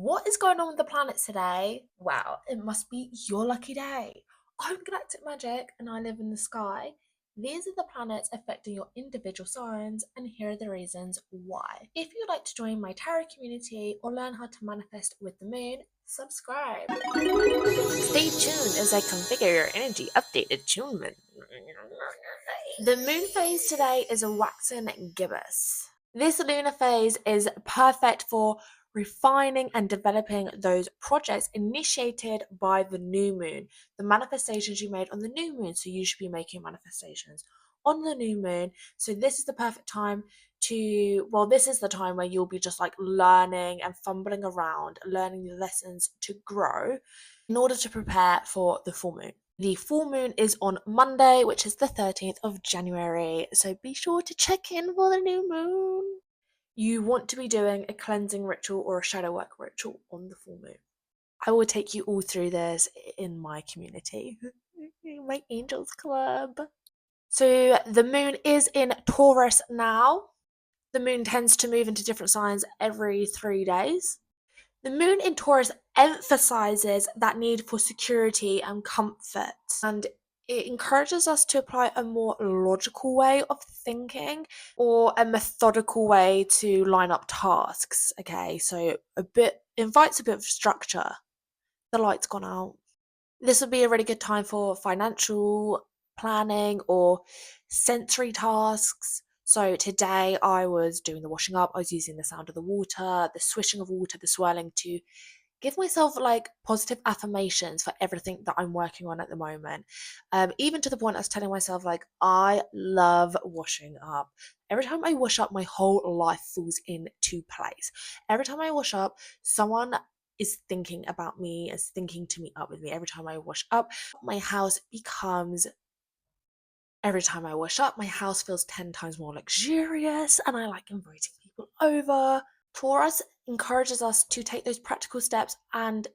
What is going on with the planets today? Wow, it must be your lucky day. I'm Galactic Magik and I live in the sky. These are the planets affecting your individual signs, and here are the reasons why. If you'd like to join my tarot community or learn how to manifest with the moon, subscribe. Stay tuned as I configure your energy update attunement. The moon phase today is a waxing gibbous. This lunar phase is perfect for refining and developing those projects initiated by the new moon, the manifestations you made on the new moon. So you should be making manifestations on the new moon. So this is the perfect time this is the time where you'll be just like learning and fumbling around, learning the lessons to grow in order to prepare for the full moon. The full moon is on Monday, which is the 13th of January, so be sure to check in for the new moon. You want to be doing a cleansing ritual or a shadow work ritual on the full moon. I will take you all through this in my community, my Angels Club. So the moon is in Taurus now. The moon tends to move into different signs every 3 days. The moon in Taurus emphasizes that need for security and comfort, and it encourages us to apply a more logical way of thinking or a methodical way to line up tasks. Okay, so invites a bit of structure. The light's gone out. This would be a really good time for financial planning or sensory tasks. So today I was doing the washing up, I was using the sound of the water, the swishing of water, the swirling to give myself like positive affirmations for everything that I'm working on at the moment. Even to the point I was telling myself, like, I love washing up. Every time I wash up, my whole life falls into place. Every time I wash up, someone is thinking about me, is thinking to meet up with me. Every time I wash up, my house becomes Every time I wash up, my house feels 10 times more luxurious, and I like inviting people over. Taurus encourages us to take those practical steps and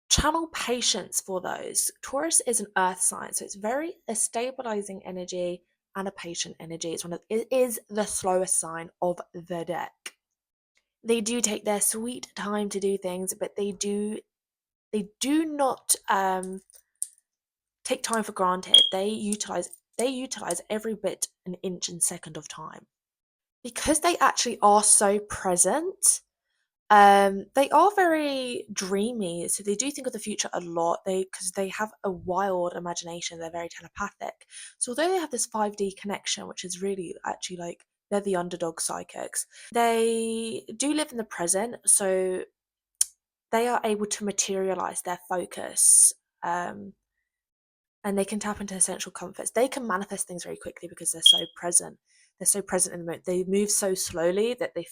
channel patience for those. Taurus is an earth sign, so it's very a stabilizing energy and a patient energy. It is the slowest sign of the deck. They do take their sweet time to do things, but they do not take time for granted. They utilize every bit, an inch and second of time. Because they actually are so present, they are very dreamy, so they do think of the future a lot. Because they have a wild imagination, they're very telepathic. So although they have this 5D connection, which is really actually like they're the underdog psychics, they do live in the present, so they are able to materialize their focus. And they can tap into essential comforts. They can manifest things very quickly because they're so present. They're so present in the moment. They move so slowly that they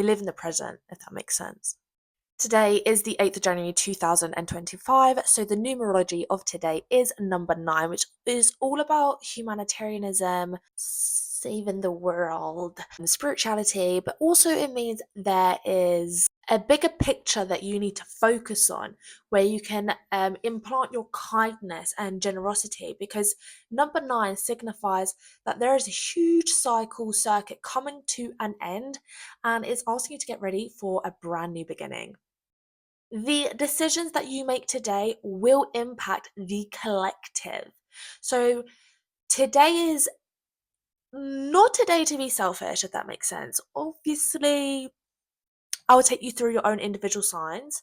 live in the present, if that makes sense. Today is the 8th of January 2025, so the numerology of today is number 9, which is all about humanitarianism, saving the world, and spirituality, but also it means there is a bigger picture that you need to focus on, where you can implant your kindness and generosity, because number 9 signifies that there is a huge circuit coming to an end, and it's asking you to get ready for a brand new beginning. The decisions that you make today will impact the collective. So today is not a day to be selfish, if that makes sense. Obviously, I will take you through your own individual signs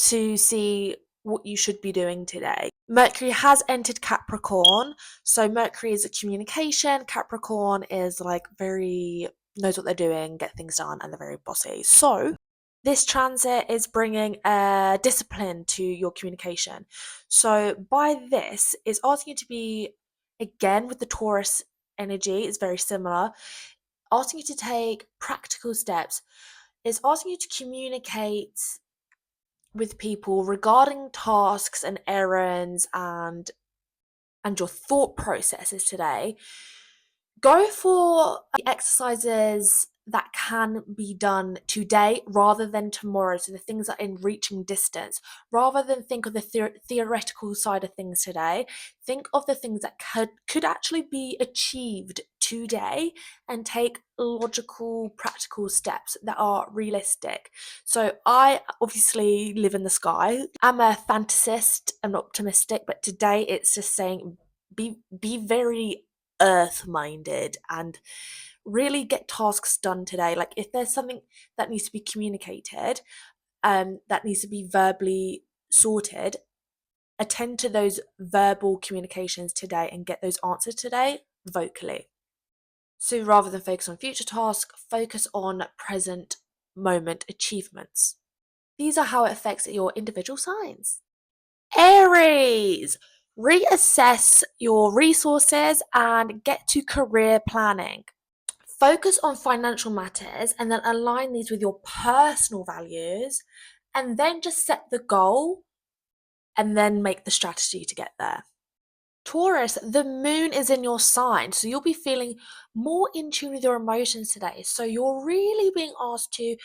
to see what you should be doing today. Mercury has entered Capricorn. So Mercury is a communication. Capricorn is like knows what they're doing, get things done, and they're very bossy. So this transit is bringing a discipline to your communication. So by this, it's asking you to be, again, with the Taurus energy, it's very similar, asking you to take practical steps. It's asking you to communicate with people regarding tasks and errands and your thought processes today. Go for the exercises that can be done today rather than tomorrow. So the things that are in reaching distance, rather than think of the theoretical side of things today, think of the things that could actually be achieved today and take logical, practical steps that are realistic. So I obviously live in the sky. I'm a fantasist and optimistic, but today it's just saying be very earth minded and really get tasks done today. Like if there's something that needs to be communicated, that needs to be verbally sorted, attend to those verbal communications today and get those answers today vocally. So rather than focus on future tasks, focus on present moment achievements. These are how it affects your individual signs. Aries! Reassess your resources and get to career planning. Focus on financial matters and then align these with your personal values, and then just set the goal and then make the strategy to get there. Taurus, the moon is in your sign, so you'll be feeling more in tune with your emotions today. So you're really being asked to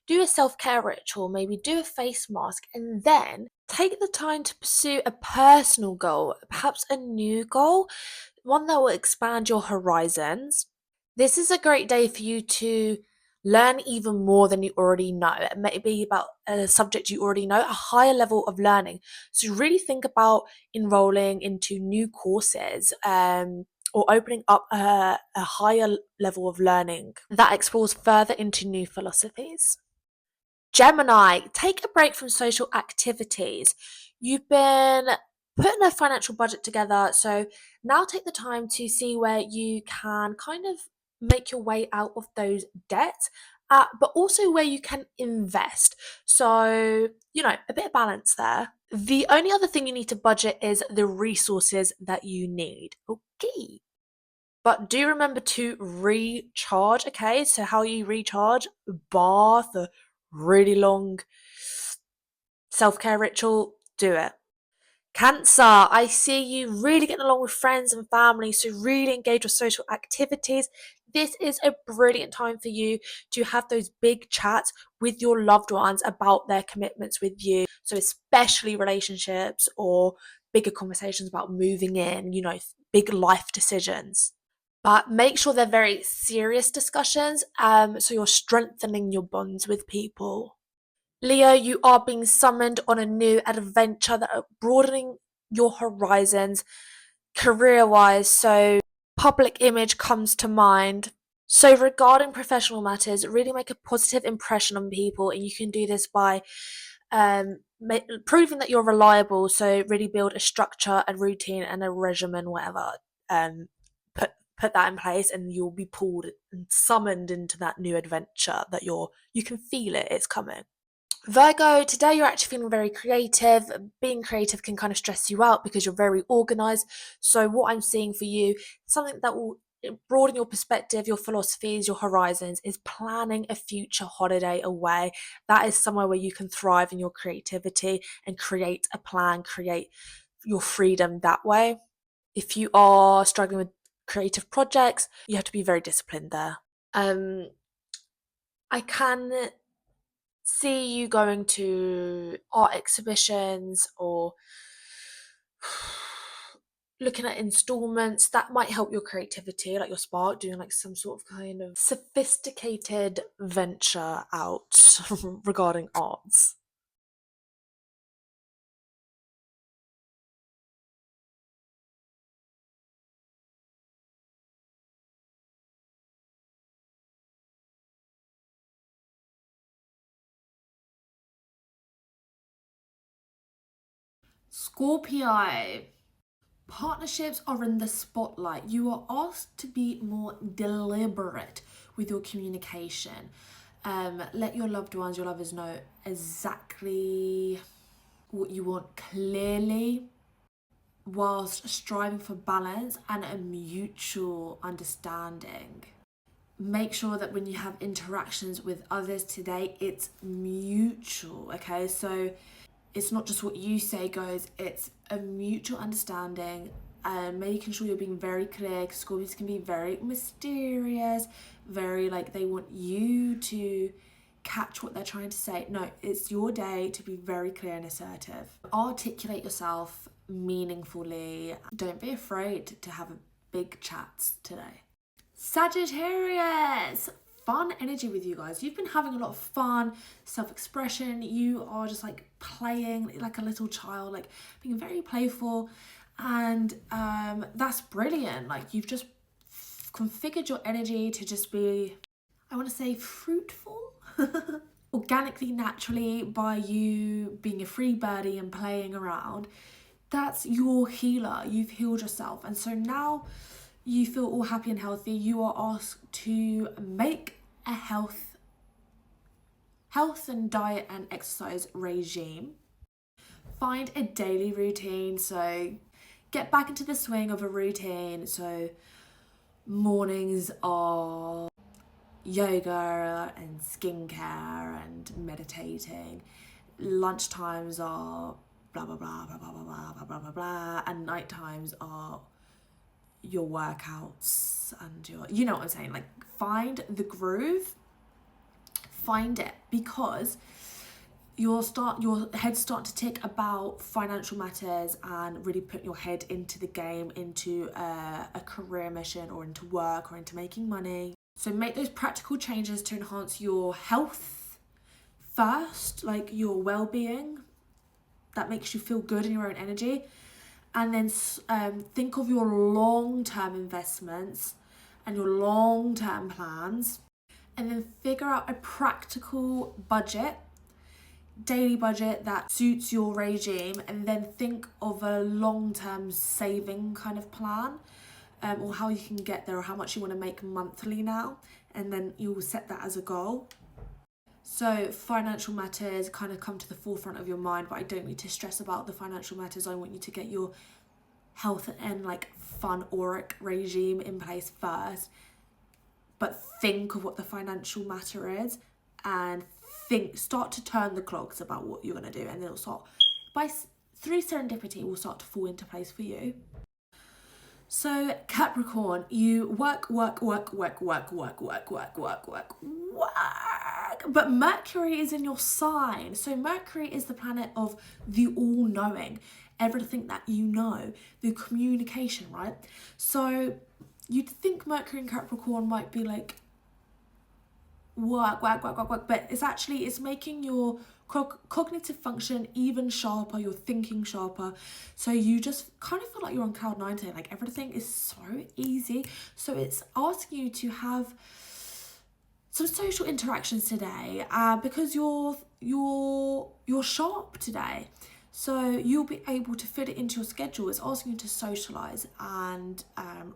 do a self-care ritual, maybe do a face mask, and then take the time to pursue a personal goal, perhaps a new goal, one that will expand your horizons. This is a great day for you to learn even more than you already know. It may be about a subject you already know, a higher level of learning. So really think about enrolling into new courses, or opening up a higher level of learning that explores further into new philosophies. Gemini, take a break from social activities. You've been putting a financial budget together, so now take the time to see where you can kind of make your way out of those debts, but also where you can invest. So, a bit of balance there. The only other thing you need to budget is the resources that you need. Okay. But do remember to recharge, okay? So how you recharge, bath, a really long self-care ritual, do it. Cancer, I see you really getting along with friends and family, so really engage with social activities. This is a brilliant time for you to have those big chats with your loved ones about their commitments with you. So especially relationships or bigger conversations about moving in, big life decisions. But make sure they're very serious discussions, so you're strengthening your bonds with people. Leo, you are being summoned on a new adventure that are broadening your horizons career-wise, so public image comes to mind. So regarding professional matters, really make a positive impression on people, and you can do this by proving that you're reliable. So really build a structure, a routine, and a regimen, whatever. Put that in place, and you'll be pulled and summoned into that new adventure that you can feel it. It's coming. Virgo, today you're actually feeling very creative. Being creative can kind of stress you out because you're very organized. So what I'm seeing for you, something that will broaden your perspective, your philosophies, your horizons, is planning a future holiday away. That is somewhere where you can thrive in your creativity and create a plan, create your freedom that way. If you are struggling with creative projects, you have to be very disciplined there. I can see you going to art exhibitions or looking at installments that might help your creativity, like your spark, doing like some sort of kind of sophisticated venture out regarding arts. Scorpio. Partnerships are in the spotlight. You are asked to be more deliberate with your communication. Let your loved ones, your lovers know exactly what you want clearly, whilst striving for balance and a mutual understanding. Make sure that when you have interactions with others today, it's mutual, okay? So it's not just what you say goes, it's a mutual understanding and making sure you're being very clear, because Scorpios can be very mysterious, very like they want you to catch what they're trying to say. No, it's your day to be very clear and assertive. Articulate yourself meaningfully. Don't be afraid to have a big chats today. Sagittarius, fun energy with you guys. You've been having a lot of fun, self-expression. You are just like playing like a little child, like being very playful, and that's brilliant. Like you've just configured your energy to just be, I want to say, fruitful. Organically, naturally, by you being a free birdie and playing around. That's your healer. You've healed yourself, and so now you feel all happy and healthy. You are asked to make a health and diet and exercise regime. Find a daily routine, so get back into the swing of a routine. So mornings are yoga and skincare and meditating. Lunchtimes are blah blah blah blah blah blah blah blah blah blah, and night times are your workouts and your, you know what I'm saying, like find the groove, find it, because your head start to tick about financial matters and really put your head into the game, into a career mission or into work or into making money. So make those practical changes to enhance your health first, like your well-being, that makes you feel good in your own energy. And then think of your long-term investments and your long-term plans, and then figure out a practical budget, daily budget that suits your regime, and then think of a long-term saving kind of plan, or how you can get there, or how much you want to make monthly now, and then you will set that as a goal. So financial matters kind of come to the forefront of your mind, but I don't need to stress about the financial matters. I want you to get your health and like fun auric regime in place first, but think of what the financial matter is, and start to turn the clocks about what you're going to do, and it'll start, through serendipity, will start to fall into place for you. So Capricorn, you work, but Mercury is in your sign. So Mercury is the planet of the all-knowing, everything that you know, the communication, right? So you'd think Mercury in Capricorn might be like work, but it's making your cognitive function even sharper, your thinking sharper, so you just kind of feel like you're on cloud nine today, like everything is so easy. So it's asking you to have some social interactions today, because you're sharp today, so you'll be able to fit it into your schedule. It's asking you to socialize and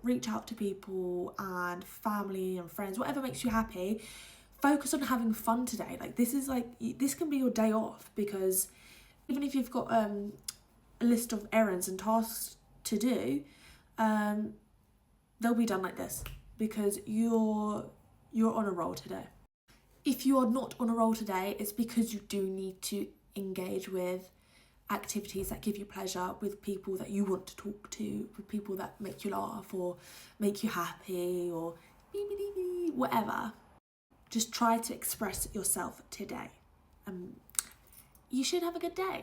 reach out to people and family and friends, whatever makes you happy. Focus on having fun today. Like this can be your day off, because even if you've got a list of errands and tasks to do, they'll be done like this, because you're on a roll today. If you are not on a roll today, it's because you do need to engage with activities that give you pleasure, with people that you want to talk to, with people that make you laugh or make you happy, or whatever. Just try to express yourself today. You should have a good day.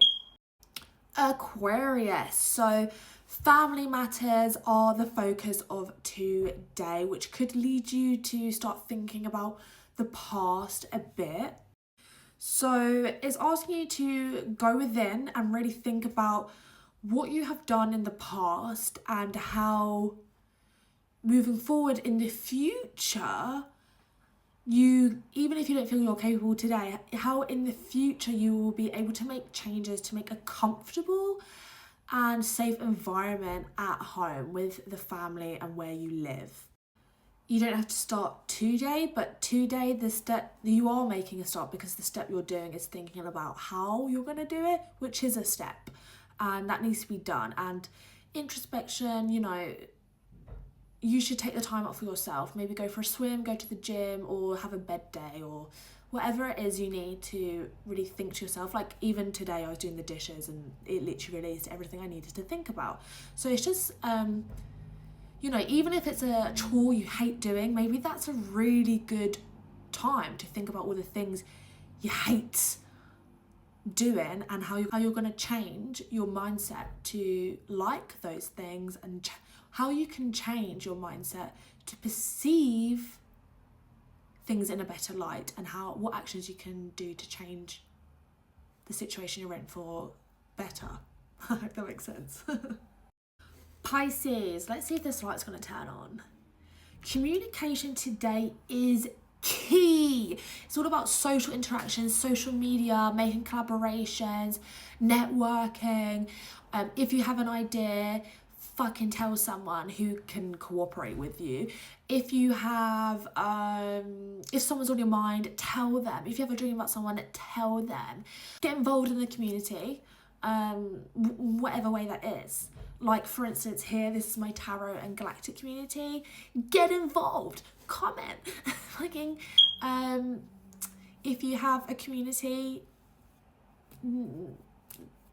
Aquarius. So family matters are the focus of today, which could lead you to start thinking about the past a bit. So it's asking you to go within and really think about what you have done in the past, and how moving forward in the future, even if you don't feel you're capable today, how in the future you will be able to make changes to make a comfortable and safe environment at home with the family and where you live. You don't have to start today, but today the step you are making a start, because the step you're doing is thinking about how you're going to do it, which is a step, and that needs to be done. And introspection, you should take the time out for yourself. Maybe go for a swim, go to the gym, or have a bed day, or whatever it is you need to really think to yourself. Like even today I was doing the dishes and it literally released everything I needed to think about. So it's just You know, even if it's a chore you hate doing, maybe that's a really good time to think about all the things you hate doing and how you're going to change your mindset to like those things, and how you can change your mindset to perceive things in a better light, and what actions you can do to change the situation you're in for better. I hope that makes sense. Pisces, let's see if this light's going to turn on. Communication today is key. It's all about social interactions, social media, making collaborations, networking. If you have an idea, fucking tell someone who can cooperate with you. If you have, if someone's on your mind, tell them. If you have a dream about someone, tell them. Get involved in the community, whatever way that is. Like, for instance, here, this is my tarot and galactic community. Get involved. Comment. If you have a community,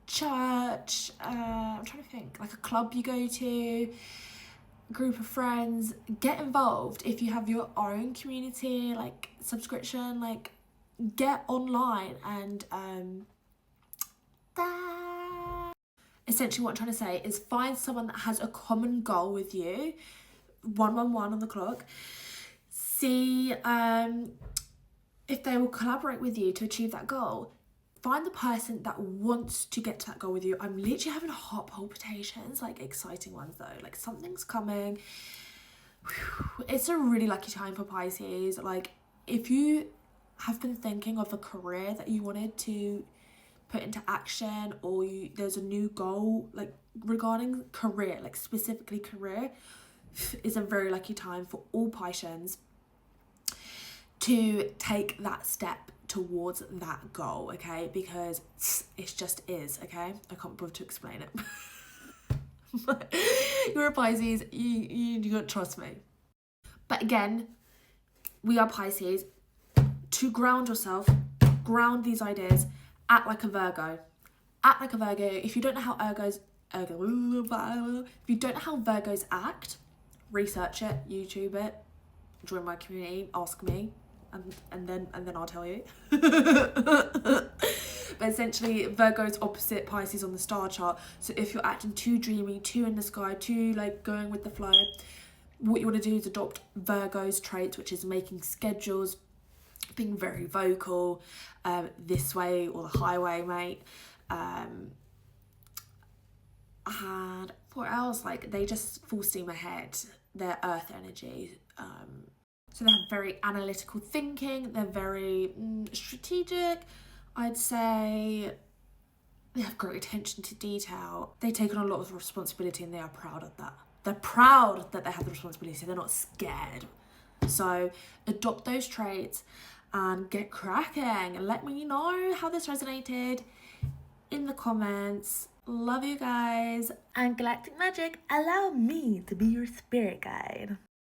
church, I'm trying to think, like a club you go to, group of friends, get involved. If you have your own community, like subscription, like get online and essentially what I'm trying to say is find someone that has a common goal with you, 111 on the clock. See if they will collaborate with you to achieve that goal. Find the person that wants to get to that goal with you. I'm literally having heart palpitations, like exciting ones though. Like something's coming. It's a really lucky time for Pisces. Like if you have been thinking of a career that you wanted to put into action, or there's a new goal like regarding career, like specifically career, is a very lucky time for all Pisces to take that step towards that goal, okay? Because it just is, okay? I can't bother to explain it. But you're a Pisces, you gotta trust me. But again, we are Pisces. To ground yourself, ground these ideas, act like a Virgo. Act like a Virgo. If you don't know how Virgos act, research it, YouTube it, join my community, ask me, and then I'll tell you. But essentially, Virgo's opposite Pisces on the star chart. So if you're acting too dreamy, too in the sky, too like going with the flow, what you want to do is adopt Virgo's traits, which is making schedules, being very vocal, this way or the highway, mate. And what else? Like they just full steam ahead. They're earth energy. So they have very analytical thinking. They're very strategic. I'd say they have great attention to detail. They take on a lot of responsibility and they are proud of that. They're proud that they have the responsibility. They're not scared. So adopt those traits and get cracking. Let me know how this resonated in the comments. Love you guys. And Galactic Magik, allow me to be your spirit guide.